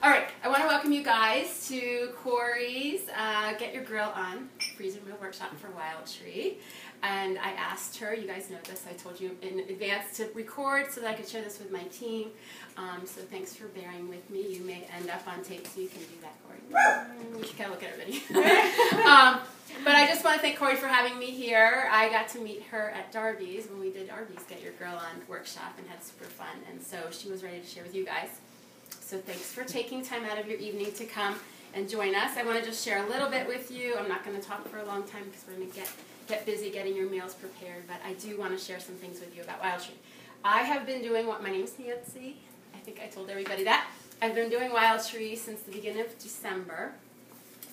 All right, I want to welcome you guys to Corey's Get Your Grill On Freezer Meal Workshop for Wildtree. And I asked her, you guys know this, I told you in advance to record so that I could share this with my team. So thanks for bearing with me. You may end up on tape, so you can do that, Corey. You should kind of look at everybody. But I just want to thank Corey for having me here. I got to meet her at Darby's when we did Darby's Get Your Grill On workshop and had super fun. And so she was ready to share with you guys. So thanks for taking time out of your evening to come and join us. I want to just share a little bit with you. I'm not going to talk for a long time because we're going to get busy getting your meals prepared, but I do want to share some things with you about Wildtree. I have been doing my name is Nancy. I think I told everybody that. I've been doing Wildtree since the beginning of December,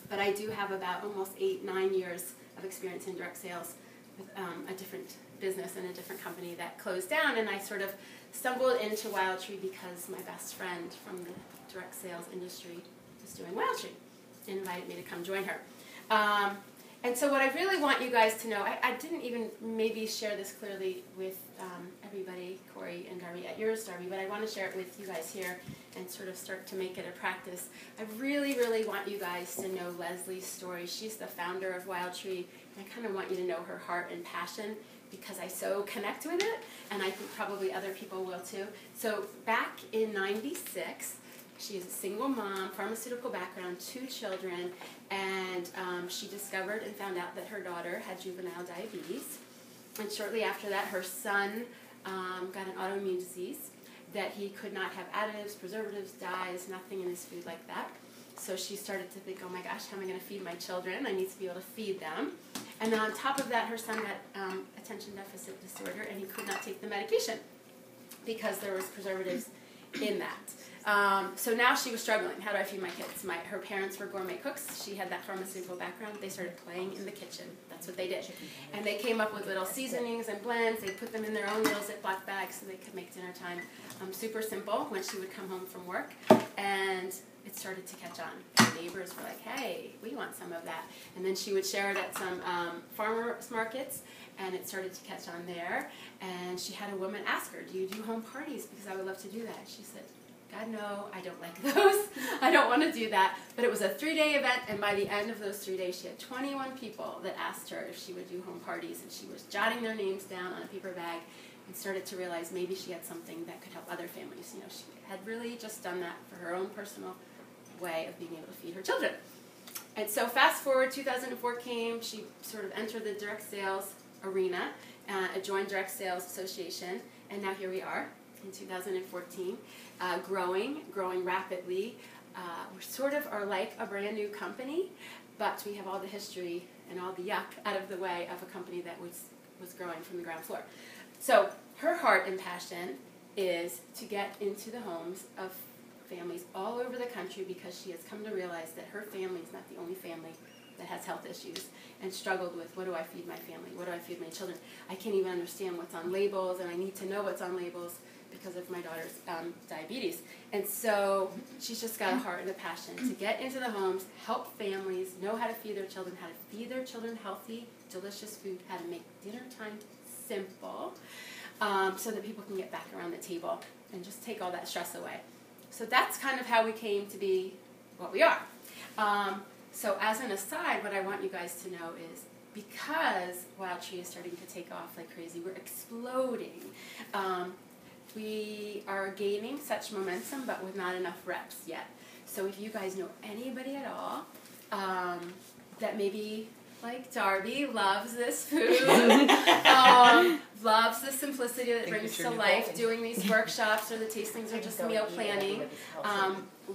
but I do have about almost 8-9 years of experience in direct sales with a different business and a different company that closed down, and I sort of stumbled into Wildtree because my best friend from the direct sales industry was doing Wildtree and invited me to come join her. And so what I really want you guys to know, I didn't even maybe share this clearly with everybody, Corey and Darby at yours, Darby, but I want to share it with you guys here and sort of start to make it a practice. I really, really want you guys to know Leslie's story. She's the founder of Wildtree, and I kind of want you to know her heart and passion because I so connect with it, and I think probably other people will too. So back in '96, she is a single mom, pharmaceutical background, 2 children, and she discovered and found out that her daughter had juvenile diabetes. And shortly after that, her son got an autoimmune disease that he could not have additives, preservatives, dyes, nothing in his food like that. So she started to think, oh my gosh, how am I going to feed my children? I need to be able to feed them. And then on top of that, her son got attention deficit disorder, and he could not take the medication because there was preservatives in that. So now she was struggling. How do I feed my kids? Her parents were gourmet cooks. She had that pharmaceutical background. They started playing in the kitchen. That's what they did. And they came up with little seasonings and blends. They put them in their own little Ziploc bags so they could make dinner time super simple when she would come home from work. And it started to catch on. The neighbors were like, hey, we want some of that. And then she would share it at some farmers markets, and it started to catch on there. And she had a woman ask her, do you do home parties? Because I would love to do that. She said, God, no, I don't like those. I don't want to do that. But it was a 3-day event, and by the end of those 3 days, she had 21 people that asked her if she would do home parties, and she was jotting their names down on a paper bag and started to realize maybe she had something that could help other families. You know, she had really just done that for her own personal way of being able to feed her children. And so fast forward, 2004 came, she sort of entered the direct sales arena, joined Direct Sales Association, and now here we are in 2014, growing rapidly. We sort of are like a brand new company, but we have all the history and all the yuck out of the way of a company that was growing from the ground floor. So her heart and passion is to get into the homes of families all over the country because she has come to realize that her family is not the only family that has health issues and struggled with, what do I feed my family? What do I feed my children? I can't even understand what's on labels, and I need to know what's on labels because of my daughter's diabetes. And so she's just got a heart and a passion to get into the homes, help families know how to feed their children, how to feed their children healthy, delicious food, how to make dinner time simple, so that people can get back around the table and just take all that stress away. So that's kind of how we came to be what we are. So as an aside, what I want you guys to know is because Wildtree is starting to take off like crazy, we're exploding. We are gaining such momentum, but with not enough reps yet. So if you guys know anybody at all that maybe, like Darby, loves this food, loves the simplicity that it brings to life, doing these workshops or the tastings or just meal planning,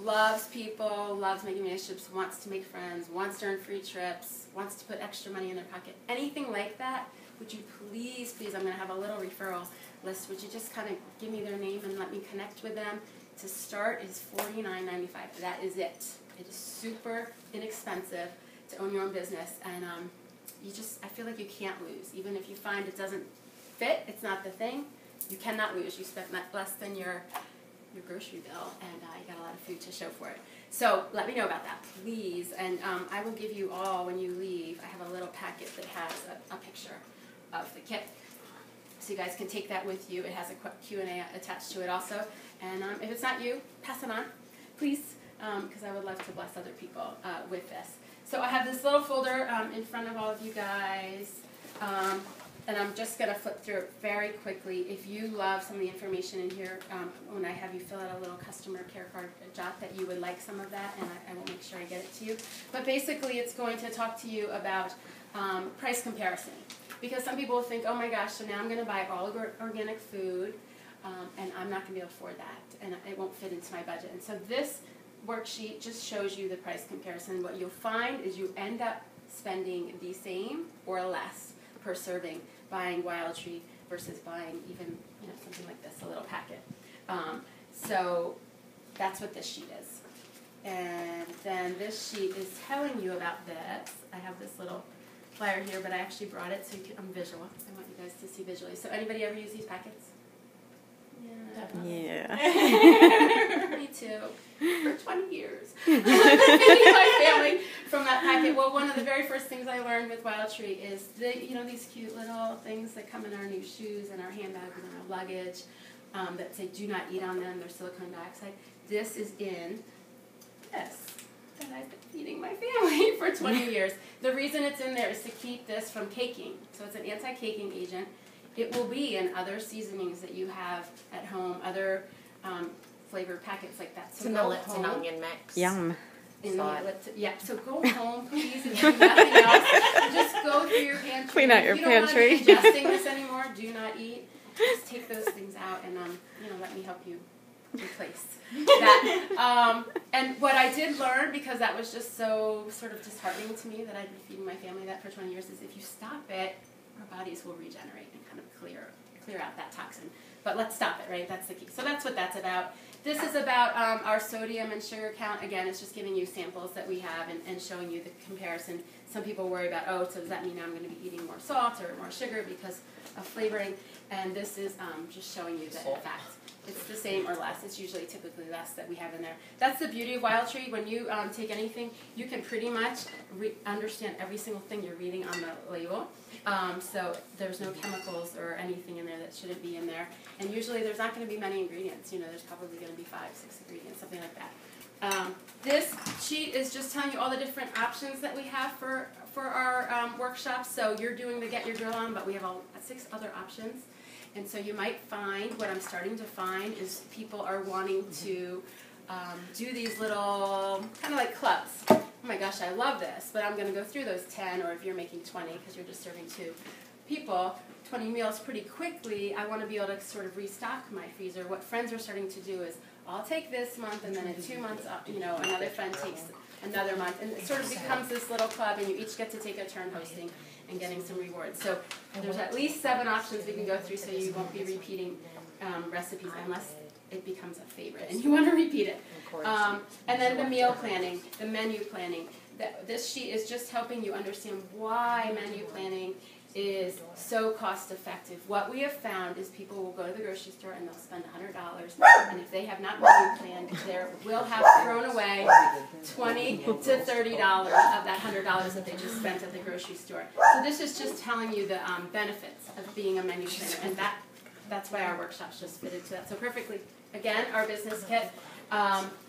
loves people, loves making relationships, wants to make friends, wants to earn free trips, wants to put extra money in their pocket, anything like that, would you please, I'm going to have a little referral list, would you just kind of give me their name and let me connect with them? To start is $49.95. That is it. It is super inexpensive to own your own business, and I feel like you can't lose. Even if you find it doesn't fit, it's not the thing, you cannot lose. You spent less than your grocery bill, and you got a lot of food to show for it. So let me know about that, please. And I will give you all, when you leave, I have a little packet that has a picture of the kit. So you guys can take that with you. It has a Q&A attached to it also. And if it's not you, pass it on, please. because I would love to bless other people with this. So I have this little folder in front of all of you guys. And I'm just going to flip through it very quickly. If you love some of the information in here, when I have you fill out a little customer care card, jot that you would like some of that, and I will make sure I get it to you. But basically, it's going to talk to you about price comparison. Because some people think, oh my gosh, so now I'm going to buy all organic food, and I'm not going to be able to afford that, and it won't fit into my budget. And so this worksheet just shows you the price comparison. What you'll find is you end up spending the same or less per serving buying Wildtree versus buying even something like this, a little packet. So that's what this sheet is. And then this sheet is telling you about this. I have this little flyer here, but I actually brought it so you can, I'm visual. I want you guys to see visually. So anybody ever use these packets? Yeah. Me too. For 20 years. Feeding my family from that packet. Well, one of the very first things I learned with Wildtree is these cute little things that come in our new shoes and our handbags and our luggage that say do not eat on them. They're silicone dioxide. This is in this that I've been feeding my family for 20 years. The reason it's in there is to keep this from caking. So it's an anti-caking agent. It will be in other seasonings that you have at home, other flavored packets like that. So it's an onion mix. Yum. Yeah, so go home, please, and do nothing else. Just go through your pantry. Clean out your pantry. If you don't want to be ingesting this anymore, do not eat. Just take those things out and let me help you replace that. And what I did learn, because that was just so sort of disheartening to me that I'd been feeding my family that for 20 years, is if you stop it, our bodies will regenerate and kind of clear out that toxin. But let's stop it, right? That's the key. So that's what that's about. This is about our sodium and sugar count. Again, it's just giving you samples that we have and showing you the comparison. Some people worry about, so does that mean I'm going to be eating more salt or more sugar because of flavoring? And this is just showing you that, in fact, it's the same or less. It's usually typically less that we have in there. That's the beauty of Wildtree. When you take anything, you can pretty much understand every single thing you're reading on the label. So there's no chemicals or anything in there that shouldn't be in there. And usually there's not going to be many ingredients. There's probably going to be 5, 6 ingredients, something like that. This sheet is just telling you all the different options that we have for our workshops. So you're doing the Get Your Grill On, but we have 6 other options. And so you might find, what I'm starting to find is people are wanting to do these little, kind of like clubs. Oh my gosh, I love this, but I'm going to go through those 10, or if you're making 20, because you're just serving 2 people, 20 meals pretty quickly. I want to be able to sort of restock my freezer. What friends are starting to do is, I'll take this month, and then in 2 months, another friend takes another month. And it sort of becomes this little club, and you each get to take a turn hosting and getting some rewards. So there's at least 7 options we can go through, so you won't be repeating recipes unless it becomes a favorite and you want to repeat it. And then the meal planning, the menu planning. This sheet is just helping you understand why menu planning is so cost effective. What we have found is people will go to the grocery store and they'll spend $100, and if they have not menu planned, they will have thrown away $20 to $30 of that $100 that they just spent at the grocery store. So this is just telling you the benefits of being a menu planner, and that's why our workshops just fit into that so perfectly. Again, our business kit.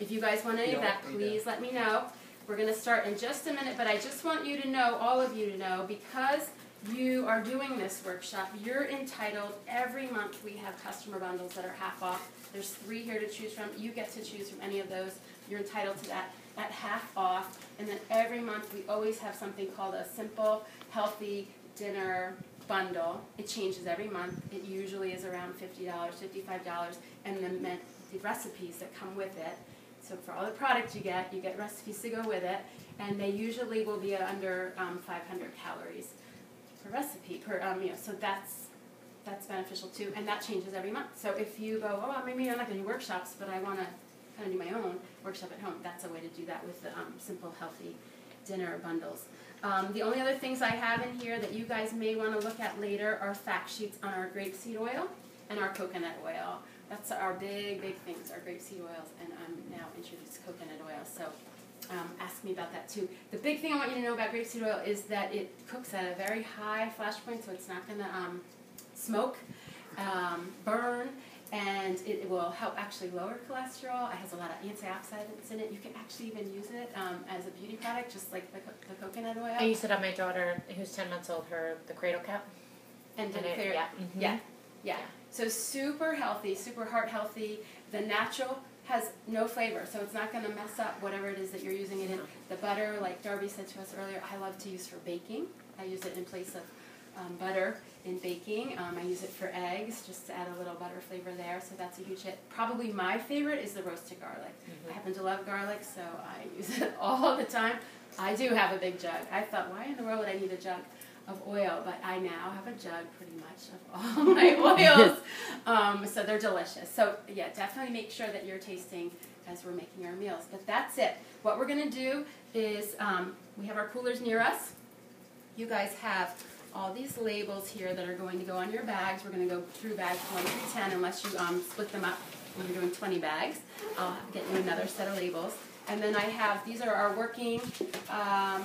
If you guys want any of that, please let me know. We're going to start in just a minute, but I just want you to know, all of you to know, because you are doing this workshop, you're entitled. Every month we have customer bundles that are half off. There's 3 here to choose from. You get to choose from any of those. You're entitled to that at half off. And then every month we always have something called a simple, healthy dinner bundle. It changes every month. It usually is around $50, $55, and the recipes that come with it. So for all the product you get recipes to go with it, and they usually will be under 500 calories per recipe, so that's beneficial too, and that changes every month. So if you go, maybe I'm not going to do workshops, but I want to kind of do my own workshop at home, that's a way to do that with the simple, healthy dinner bundles. The only other things I have in here that you guys may want to look at later are fact sheets on our grapeseed oil and our coconut oil. That's our big things, our grapeseed oils, and I'm now introduced coconut oil, so ask me about that too. The big thing I want you to know about grapeseed oil is that it cooks at a very high flash point, so it's not going to smoke, burn, and it will help actually lower cholesterol. It has a lot of antioxidants in it. You can actually even use it as a beauty product, just like the coconut oil. I used it on my daughter, who's 10 months old, the cradle cap. And clear. Yeah. Mm-hmm. Yeah. So super healthy, super heart healthy. The natural has no flavor, so it's not going to mess up whatever it is that you're using it in. The butter, like Darby said to us earlier, I love to use for baking. I use it in place of butter in baking. I use it for eggs, just to add a little butter flavor there, so that's a huge hit. Probably my favorite is the roasted garlic. Mm-hmm. I happen to love garlic, so I use it all the time. I do have a big jug. I thought, why in the world would I need a jug of oil? But I now have a jug pretty much of all my oils, so they're delicious. So yeah, definitely make sure that you're tasting as we're making our meals. But that's it. What we're going to do is we have our coolers near us. You guys have all these labels here that are going to go on your bags. We're going to go through bags 1 through 10 unless you split them up when you're doing 20 bags. I'll get you another set of labels. And then I have, these are our working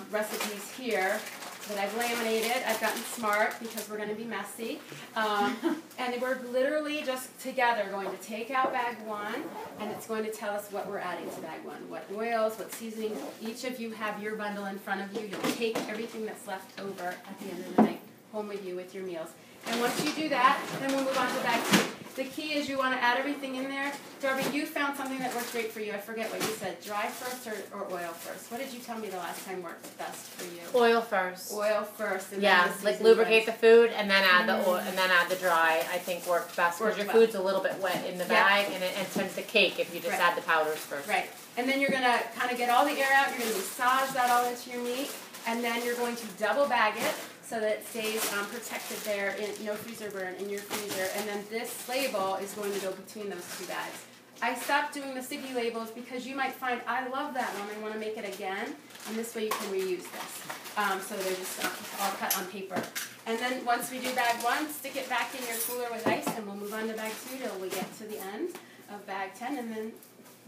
recipes here that I've laminated. I've gotten smart because we're going to be messy. And we're literally just together going to take out bag 1, and it's going to tell us what we're adding to bag 1. What oils, what seasonings. Each of you have your bundle in front of you. You'll take everything that's left over at the end of the night home with you with your meals. And once you do that, then we'll move on to bag 2. The key is you want to add everything in there. Darby, you found something that worked great for you. I forget what you said. Dry first or oil first? What did you tell me the last time worked best for you? Oil first. Oil first. And yeah, then like lubricate the food and then add the oil and then add the dry. I think worked best because your food's a little bit wet in the bag and it tends to cake if you just add the powders first. Right. And then you're going to kind of get all the air out. You're going to massage that all into your meat. And then you're going to double bag it so that it stays protected there, no freezer burn in your freezer. And then this label is going to go between those 2 bags. I stopped doing the sticky labels because you might find, I love that one, I want to make it again. And this way you can reuse this. So they're just all cut on paper. And then once we do bag 1, stick it back in your cooler with ice, and we'll move on to bag 2 till we get to the end of bag 10, and then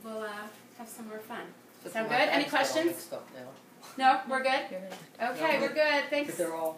we'll have some more fun. Sound good? Any questions? No, we're good? Okay, we're good. Thanks. They're all